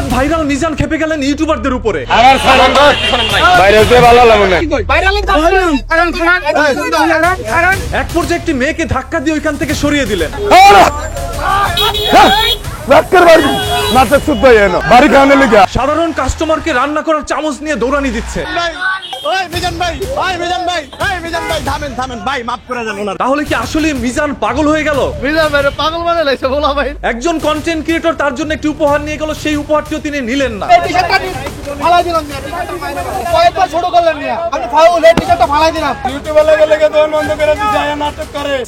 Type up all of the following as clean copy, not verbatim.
হঠাৎ ভাইরাল মিজান খেপে গেলেন ইউটিউবারদের উপরে। এক পর্যায়ে একটি মেয়েকে ধাক্কা দিয়ে ওইখান থেকে সরিয়ে দিলেন। সাধারণ কাস্টমারকে রান্না করার চামচ নিয়ে দৌড়ানি দিচ্ছে। তাহলে কি আসলে মিজান পাগল হয়ে গেল? একজন কন্টেন্ট ক্রিয়েটর তার জন্য একটি উপহার নিয়ে গেল, সেই উপহারটিও তিনি নিলেন না।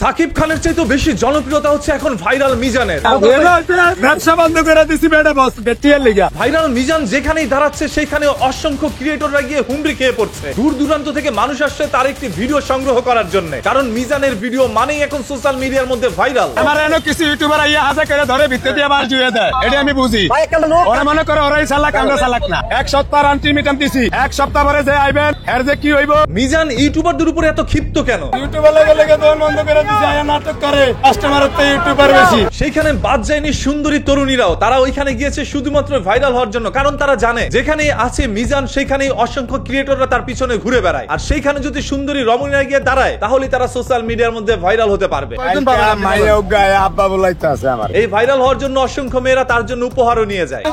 সাকিব খানের চাইতে বেশি জনপ্রিয়তা হচ্ছে এখন ভাইরাল মিজানের। ভাইরাল মিজান যেখানেই দাঁড়াচ্ছে সেখানে অসংখ্য ক্রিয়েটররা গিয়ে হুমড়ি খেয়ে পড়ছে। দূর দূরান্ত থেকে মানুষ আসছে তার একটি ভিডিও সংগ্রহ করার জন্য, কারণ মিজানের ভিডিও মানেই এখন সোশ্যাল মিডিয়ার মধ্যে ভাইরাল। আমার এনে কিছু ইউটিউবার আইয়া হাজা করে ধরে ভিতরে দিয়ে বাস জুয়ে দেয়, এটা আমি বুঝি। ওরা মনে করে ওরাই চালাক, আমরা চালাক না। এক সপ্তাহ আলটিমেটাম দিছি, এক সপ্তাহ পরে যে আইবেন এর যে কি হইব। মিজান ইউটিউবারদের উপরে এত ক্ষিপ্ত কেন? ইউটিউবার লাগে দোকান বন্ধ করে দিছে, আয়া নাটক করে, কাস্টমারের তো ইউটিউবার বেশি। সেইখানে বাদ যায়নি সুন্দরী তরুণীরাও, তারা ওইখানে গিয়েছে শুধুমাত্র ভাইরাল হওয়ার জন্য, কারণ তারা জানে যেখানে আছে মিজান সেখানেই অসংখ্য ক্রিয়েটররা তার পিছনে ঘুরে বেড়ায়, আর সেইখানে যদি সুন্দরী রমণীরা গিয়ে দাঁড়ায় তাহলে তারা সোশ্যাল মিডিয়ার মধ্যে ভাইরাল হতে পারবে। এই ভাইরাল হওয়ার জন্য অসংখ্য মেয়েরা তার জন্য উপহারও নিয়ে যায়।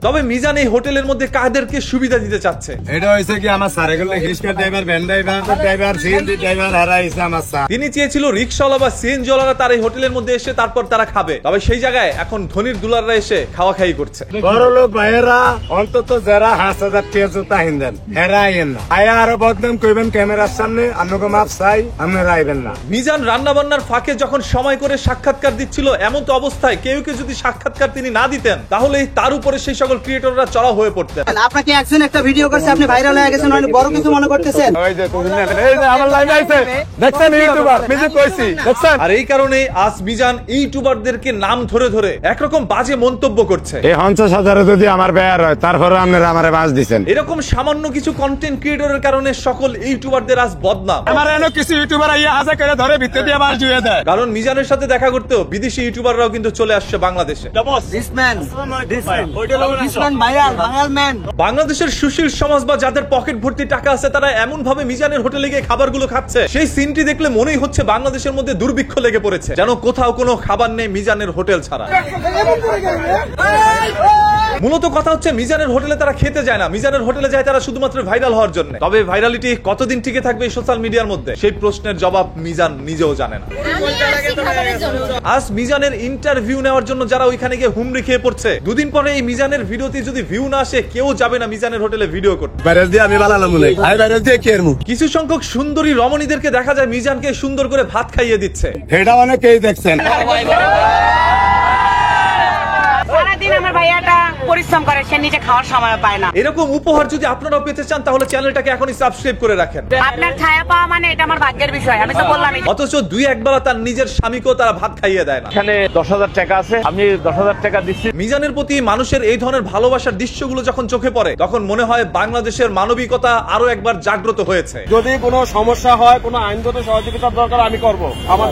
তবে মিজান এই হোটেলের মধ্যে কাদেরকে সুবিধা দিতে চাচ্ছে? এটা হইছে কি আমার সারেগুলো rickshaw driver, van driver, CNG driver হারাইছে আমার স্যার। তিনি চেয়েছিল রিকশাওয়ালা বা সিএনজিওয়ালারা তার এই হোটেলের মধ্যে এসে তারপর তারা খাবে, তবে সেই জায়গায় এখন ধনীর দুলাররা এসে খাওয়া খাই করছে। বড় লোক ভাইয়েরা অন্তত যারা 5,000 টাকা জুতা হিন্দেন হেরা আইয়েন না, আয়া আরো বদনাম কইবেন ক্যামেরার সামনে, আপনাকে মাপ চাই, আপনারা আইবেন না। মিজান রান্না বান্নার ফাঁকে যখন সময় করে সাক্ষাৎকার দিচ্ছিল, এমন তো অবস্থায় কেউ যদি সাক্ষাৎকার তিনি না দিতেন তাহলে তার উপরে সেই সকল ক্রিয়েটররা চড়া হয়ে পড়তেন। আপনাকে একজন একটা ভিডিও করছে, আপনি ভাইরাল হয়ে গেছেন, অনেক বড় কিছু মনে করতেছেন। ওই যে তুমি এই যে আমার লাইভে আইছে দেখছেন ইউটিউবার মিউজিক কইছি দেখছেন। আর এই কারণে আজ মিজান ইউটিউবারদেরকে নাম ধরে ধরে একরকম বাজে মন্তব্য করছে। এই 50,000 যদি আমার ব্যয় হয় তারপরে আপনারা আমারে বাস দিবেন। এরকম সামান্য কিছু কন্টেন্ট ক্রিয়েটরের কারণে সকল ইউটিউবারদের আজ বদনাম। আমার এনে কিছু ইউটিউবার আইয়া হাজা করে ধরে ভিতরে দিয়ে বাস জুয়ে দেয়, কারণ মিজানের সাথে দেখা করতেও বিদেশি ইউটিউবাররাও কিন্তু চলে আসছে বাংলাদেশে। বাংলাদেশের সুশীল সমাজ বা যাদের পকেট ভর্তি টাকা আছে তারা এমন ভাবে মিজানের হোটেলে গিয়ে খাবারগুলো খাচ্ছে, সেই সিনটি দেখলে মনেই হচ্ছে বাংলাদেশের মধ্যে দুর্ভিক্ষ লেগে পড়েছে, যেন কোথাও কোনো খাবার নেই মিজানের হোটেল ছাড়া। মূলত কথা হচ্ছে মিজানের হোটেলে তারা খেতে যায় না, মিজানের হোটেলে যায় তারা শুধুমাত্র ভাইরাল হওয়ার জন্য। তবে ভাইরালিটি কতদিন টিকে থাকবে সোশ্যাল মিডিয়ার মধ্যে, সেই প্রশ্নের জবাব মিজান নিজেও জানে না। আজ মিজানের ইন্টারভিউ নেওয়ার জন্য যারা ওইখানে গিয়ে হুমড়ি খেয়ে পড়ছে, দুদিন পরে এই মিজানের ভিডিওতে যদি ভিউ না আসে কেউ যাবে না মিজানের হোটেলে ভিডিও করতে। কিছু সংখ্যক সুন্দরী রমণীদেরকে দেখা যায় মিজানকে সুন্দর করে ভাত খাইয়ে দিচ্ছে, এটা অনেকেই দেখছেন। আমার ভাইয়াটা পরিশ্রম করে, সে নিজে খাওয়ার সময় পায় না। এরকম উপহার যদি আপনারাও পেতে চান তাহলে চ্যানেলটাকে এখনই সাবস্ক্রাইব করে রাখেন। আপনার ছায়া পাওয়া মানে এটা আমার ভাগ্যের বিষয়, আমি তো বললাম। অথচ দুই একবেলা তার নিজের স্বামীকেও তারা ভাত খাইয়ে দেয় না। এখানে 10,000 টাকা আছে, আমি 10,000 টাকা দিচ্ছি। মিজানের প্রতি মানুষের এই ধরনের ভালোবাসার দৃশ্যগুলো যখন চোখে পড়ে তখন মনে হয় বাংলাদেশের মানবিকতা আরো একবার জাগ্রত হয়েছে। যদি কোনো সমস্যা হয়, কোনো আইনগত সহযোগিতার দরকার আমি করব আমার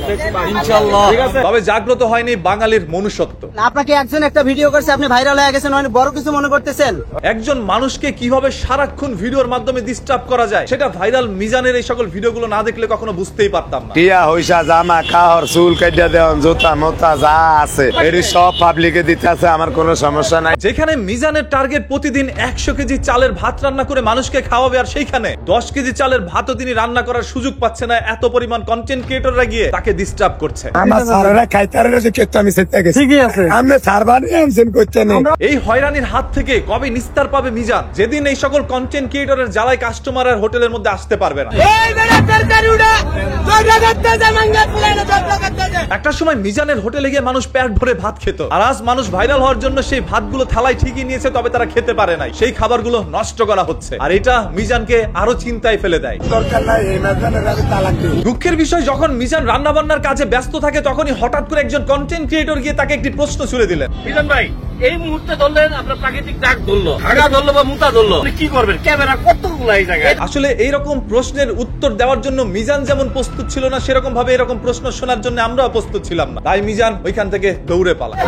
ইনশাআল্লাহ, ঠিক আছে। তবে জাগ্রত হয়নি বাঙালির মনুষ্যত্ব। আপনাকে একজন একটা ভিডিও করছে, আপনি ভাইরাল হয়ে গেছেন, অনেক বড় কিছু মনে করতেছেন। একজন মানুষকে কিভাবে সারাক্ষণ ভিডিওর মাধ্যমে ডিস্টার্ব করা যায় সেটা ভাইরাল মিজানের এই সকল ভিডিওগুলো না দেখলে কখনো বুঝতেই পারতাম না। টিয়া হইসা জামা খাওয়ার চুল কাটিয়া দেওয়ান জুতা মোতা যা আছে এটি সব পাবলিকে দিতে আছে, আমার কোনো সমস্যা নাই। যেখানে মিজানের টার্গেট প্রতিদিন 100 কেজি চালের ভাত রান্না করে মানুষকে খাওয়াবে, আর সেইখানে 10 কেজি চালের ভাতও তিনি রান্না করার সুযোগ পাচ্ছে না, এত পরিমাণ কন্টেন্ট ক্রিয়েটররা গিয়ে তাকে ডিস্টার্ব করছে। আমার সারারা খাইতারে রয়েছে কেতো আমি সেটা গেছি, ঠিকই আছে। আপনি সারবানি আনছেন করছেন। এই হয়রানির হাত থেকে কবে নিস্তার পাবে মিজান, যেদিন এই সকল কন্টেন্ট ক্রিয়েটরের জ্বালায় কাস্টমার আর হোটেলের মধ্যে আসতে পারবে না। একটা সময় মিজানের হোটেলে গিয়ে মানুষ পেট ভরে ভাত খেত, আর আজ মানুষ ভাইরাল হওয়ার জন্য সেই ভাতগুলো থালায় ঠিকই নিয়েছে, তবে তারা খেতে পারে নাই, সেই খাবারগুলো নষ্ট করা হচ্ছে, আর এটা মিজানকে আরো চিন্তায় ফেলে দেয়। দুঃখের বিষয়, যখন মিজান রান্না বান্নার কাজে ব্যস্ত থাকে তখনই হঠাৎ করে একজন কন্টেন্ট ক্রিয়েটর গিয়ে তাকে একটি প্রশ্ন ছুড়ে দিলেন। মিজান ভাই, এই মুহূর্তে ধরলেন আপনার প্রাকৃতিক ডাক ধরলো, আগা ধরলো বা মুতা ধরলো, আপনি কি করবেন? ক্যামেরা কতগুলো এই জায়গায়। আসলে এইরকম প্রশ্নের উত্তর দেওয়ার জন্য মিজান যেমন প্রস্তুত ছিল না, সেরকম ভাবে এরকম প্রশ্ন শোনার জন্য আমরাও প্রস্তুত ছিলাম না। তাই মিজান ওইখান থেকে দৌড়ে পালায়।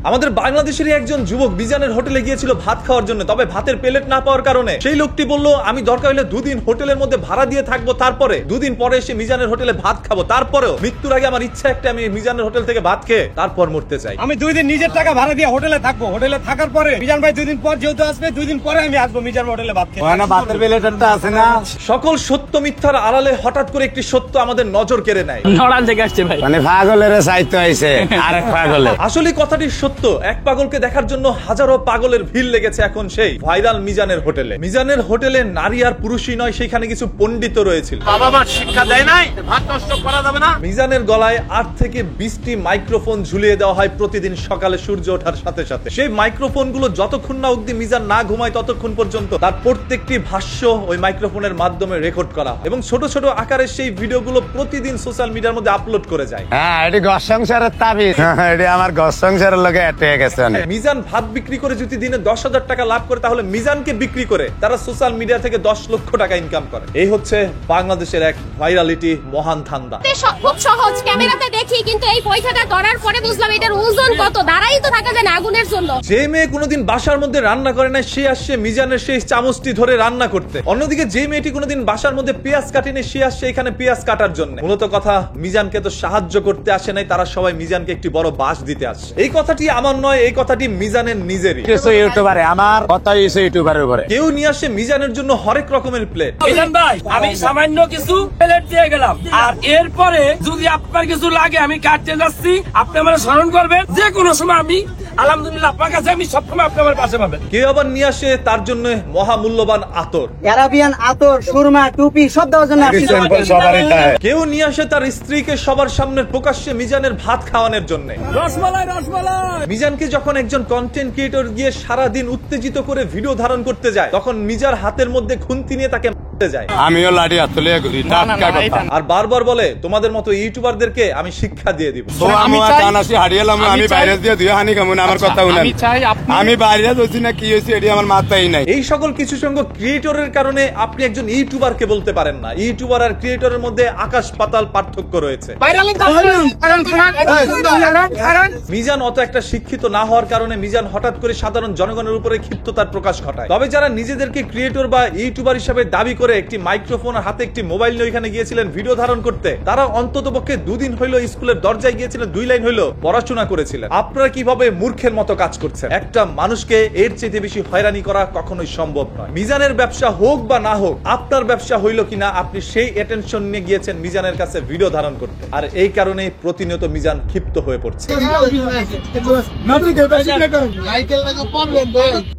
আমাদের বাংলাদেশেরই একজন যুবক মিজানের হোটেলে গিয়েছিল ভাত খাওয়ার জন্য, তবে ভাতের প্লেট না পাওয়ার কারণে সেই লোকটি বলল আমি দরকার হলে 2 দিন হোটেলের মধ্যে ভাড়া দিয়ে থাকবো, তারপরে 2 দিন পরে এসে মিজানের হোটেলে ভাত খাবো, তারপরেও মৃত্যুর আগে আমার ইচ্ছা একটা, আমি মিজানের হোটেল থেকে ভাত খেয়ে তারপর মরতে চাই। আমি 2 দিন নিজের টাকা ভাড়া দিয়ে হোটেলে থাকবো, হোটেলে থাকার পরে মিজান ভাই 2 দিন পর যেহেতু আসবে, 2 দিন পরে আমি আসবো মিজান হোটেলে ভাত খেয়ে। ভাতের প্লেটটা আছে না। সকল সত্য মিথ্যার আড়ালে হঠাৎ করে একটি সত্য আমাদের নজর কেড়ে নেয়। নড়াল থেকে আসছে ভাই, মানে পাগলের সাহিত্য আইছে আরেক পাগলে। আসলে কথাটি সত্য, এক পাগলকে দেখার জন্য হাজারো পাগলের ভিড় লেগেছে এখন সেই ভাইরাল মিজানের হোটেলে। মিজানের হোটেলে নারী আর পুরুষই নয়, সেখানে কিছু পণ্ডিত রয়েছিল। বাবা মা শিক্ষা দেয় নাই ভাত নষ্ট করা যাবে না। মিজানের গলায় 8 থেকে 20টি মাইক্রোফোন ঝুলিয়ে দেওয়া হয় প্রতিদিন সকালে সূর্য ওঠার সাথে সাথে। সেই মাইক্রোফোন গুলো যতক্ষণ না অবধি মিজান না ঘুমায় ততক্ষণ পর্যন্ত তার প্রত্যেকটি ভাষ্য ওই মাইক্রোফোনের মাধ্যমে রেকর্ড করা হয় এবং ছোট ছোট আকারের সেই ভিডিওগুলো প্রতিদিন সোশ্যাল মিডিয়ার মধ্যে আপলোড করে যায়। হ্যাঁ, এটি ঘর সংসারের তাবিজ, এটি আমার ঘর সংসারের লগে এটে গেছে। মিজান ভাত বিক্রি করে যদি দিনে 10,000 টাকা লাভ করে, তাহলে মিজানকে বিক্রি করে তারা সোশ্যাল মিডিয়া থেকে 10 লক্ষ টাকা ইনকাম করে। এই হচ্ছে বাংলাদেশের এক ভাইরালিটি মহান ধান্দা। খুব সহজ, ক্যামেরাতে দেখি, কিন্তু এই পয়সাটা ধরার পরে বুঝলাম এটার ওজন কত। দাঁড়াই তো থাকা যায় না আগুনের জন্য। যে মেয়ে কোনোদিন বাসার মধ্যে রান্না করে না, সে আসছে মিজানের সেই চামচটি ধরে রান্না করতে। অন্যদিকে যে মেয়েটি কোনোদিন বাসার মধ্যে পেঁয়াজ কাটেনি, সে আসছে এখানে পেঁয়াজ কাটার জন্য। মূলত কথা, মিজানকে তো সাহায্য করতে আসে নাই, তারা সবাই মিজানকে একটি বড় বাঁশ দিতে আসছে। এই কথাটি আমার নয়, এই কথাটি মিজানের নিজেরই। ইউটিউবারে আমার কথা হইছে ইউটিউবারের উপরে। কেউ নিয়ে আসে মিজানের জন্য হরেক রকমের প্লেট। মিজান ভাই, আমি সামান্য কিছু প্লেট দিয়ে গেলাম, আর এরপরে যদি আপনার কিছু লাগে আমি কাটতে যাচ্ছি, আপনি আমার স্মরণ করবেন। যে কোনো সময় আমি আলহামদুলিল্লাহ আপনার কাছে, আমি সবসময় আপনি আমার পাশে পাবেন। কেউ আবার নিয়ে আসে তার জন্য মহামূল্যবান আতর, অ্যারাবিয়ান আতর, সুরমা, টুপি সব দেওয়ার জন্য আসছি। কেউ নিয়ে আসে তার স্ত্রীকে সবার সামনে প্রকাশ্যে মিজানের ভাত খাওয়ানোর জন্য। রসমালাই, রসমালাই। মিজানকে যখন একজন কন্টেন্ট ক্রিয়েটর গিয়ে সারাদিন উত্তেজিত করে ভিডিও ধারণ করতে যায়, তখন মিজার হাতের মধ্যে খুন্তি নিয়ে তাকে মারতে যায়। আমিও লাঠি হাত তুলে করি, টাটকা কথা। আর বারবার বলে তোমাদের মতো ইউটিউবারদেরকে আমি শিক্ষা দিয়ে দিব। তো আমি কানাসি হারিয়েলাম, আমি বাইরে দিয়ে দুই হানি কেমন আমার কথা শুনেন। আমি বাইরে যাচ্ছি না, কি হয়েছে এটি আমার মাথায় নাই। এই সকল কিছু সংখ্যক ক্রিয়েটরের কারণে আপনি একজন ইউটিউবারকে বলতে পারেন না। ইউটিউবার আর ক্রিয়েটরের মধ্যে আকাশ পাতাল পার্থক্য রয়েছে। মিজান অত একটা শিক্ষিত না হওয়ার কারণে মিজান হঠাৎ করে সাধারণ জনগণের উপরে ক্ষিপ্ততার প্রকাশ ঘটায়। তবে যারা নিজেদেরকে ক্রিয়েটর বা ইউটিউবার হিসেবে দাবি করে একটি মাইক্রোফোন আর হাতে একটি মোবাইল নিয়ে ওইখানে গিয়েছিলেন ভিডিও ধারণ করতে, তারা অন্তত পক্ষে 2 দিন হইলো স্কুলের দরজায় গিয়েছিলেন, 2 লাইন হইলো পড়াশোনা করেছিলেন। আপনারা কিভাবে মূর্খের মতো কাজ করছেন? একটা মানুষকে এর চেয়ে বেশি হয়রানি করা কখনোই সম্ভব নয়। মিজানের ব্যবসা হোক বা না হোক, আপনার ব্যবসা হইলো কিনা, আপনি সেই অ্যাটেনশন নিয়ে গিয়েছেন মিজানের কাছে ভিডিও ধারণ করতে, আর এই কারণে প্রতিনিয়ত মিজান ক্ষিপ্ত হয়ে পড়ছে।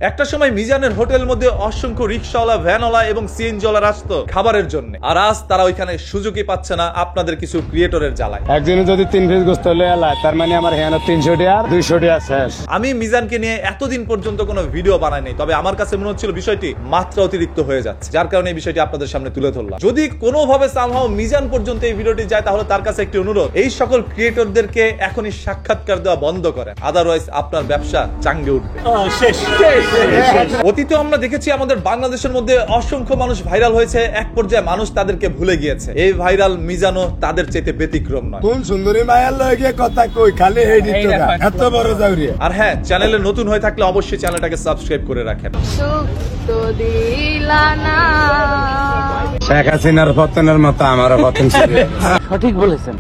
একটা সময় মিজানের হোটেলের মধ্যে অসংখ্য রিক্সাওয়ালা, ভ্যানওয়ালা এবং সিএনজিওয়ালা আসতো খাবারের জন্য, আর আজ তারা ওইখানে সুযোগই পাচ্ছে না আপনাদের কিছু ক্রিয়েটরের জ্বালায়। একদিনে যদি 3 পিস গোস্ত লয়ে আলায়, তার মানে আমার হ্যাঁ 300 টাকা আর 200 টাকা শেষ। আমি মিজানকে নিয়ে এতদিন পর্যন্ত কোনো ভিডিও বানাইনি, তবে আমার কাছে মনে হচ্ছিল বিষয়টি মাত্রা অতিরিক্ত হয়ে যাচ্ছে, যার কারণে এই বিষয়টি আপনাদের সামনে তুলে ধরলাম। যদি কোনোভাবে সামহাও মিজান পর্যন্ত এই ভিডিওটি যায়, তাহলে তার কাছে একটি অনুরোধ, এই সকল ক্রিয়েটরদেরকে এখনই সাক্ষাৎকার দেওয়া বন্ধ করেন, আদারওয়াইজ আপনার ব্যবসা চাঙ্গে উঠবে। অতীতে আমরা দেখেছি আমাদের বাংলাদেশের মধ্যে অসংখ্য মানুষ ভাইরাল হয়েছে, এক পর্যায়ে মানুষ তাদেরকে ভুলে গিয়েছে। এই ভাইরাল মিজানও তাদের চেয়ে ব্যতিক্রম নয়। কোন সুন্দরী মায়ার লগে কথা কই, খালি এই দিত এত বড় জাউরিয়া। আর হ্যাঁ, চ্যানেলে নতুন হয়ে থাকলে অবশ্যই চ্যানেলটাকে সাবস্ক্রাইব করে রাখেন। শেখ হাসিনার পতনের মতো আমারও পতন ছিল। সঠিক বলেছেন।